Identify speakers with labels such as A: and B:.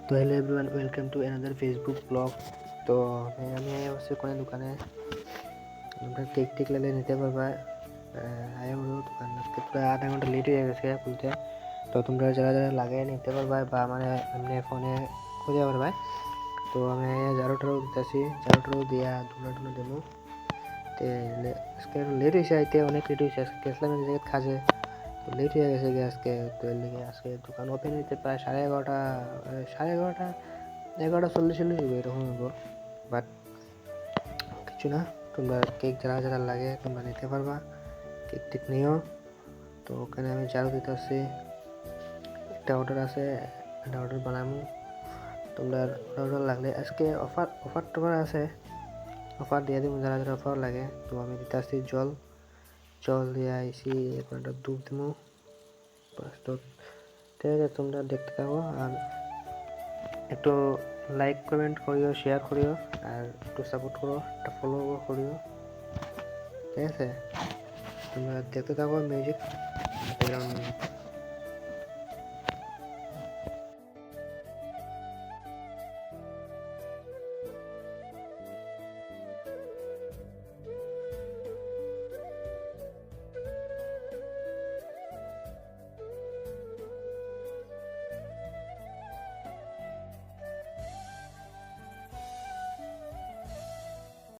A: তো hello everyone, welcome to another Facebook blog. তো আমি হচ্ছে কোনো দোকানে তোমরা কেক টেক লাগলে নিতে পারবা। আয় বলো দোকান আজকে প্রায় আধা ঘন্টা লেট হয়ে গেছে খুলতে। তো তোমরা যারা যারা লাগিয়ে নিতে পারবা বা মানে এমনি ফোনে খুঁজে পারবা। তো আমি ঝাড়ু দিতেছি, ঝাড়ু দিয়া ধুলা টুলা দেবো। তো আজকে লেট হয়েছে, আইতে অনেক লেট হয়েছে। আজকে গেছিলাম এক জায়গায় কাজে, তো লেট হয়ে গেছে আজকে। তো এর লিগে আজকে দোকান ওপেন হইতে প্রায় 11:30 11:40 হবে, এরকম হবো। বাট কিছু না, তোমরা কেক যারা যারা লাগে তোমরা নিতে পারবা, কেক টেক নিও। তো ওখানে আমি ঝাড়ু দিতে আসছি, একটা অর্ডার আছে, একটা অর্ডার বানাবো। তোমরা অর্ডার লাগলে আজকে অফার টফার আছে, অফার দিয়ে দিব যারা যারা অফার লাগে। তো আমি দিতে আসছি জল দিয়ে আইসি, এখন একটা দুধ দেবো। তো ঠিক আছে, তোমরা দেখতে থাকো আর একটু লাইক কমেন্ট করিও, শেয়ার করিও, আর একটু সাপোর্ট করো, একটা ফলো করিও। ঠিক আছে, তোমরা দেখতে থাকো মিউজিক, ব্যাকগ্রাউন্ড মিউজিক।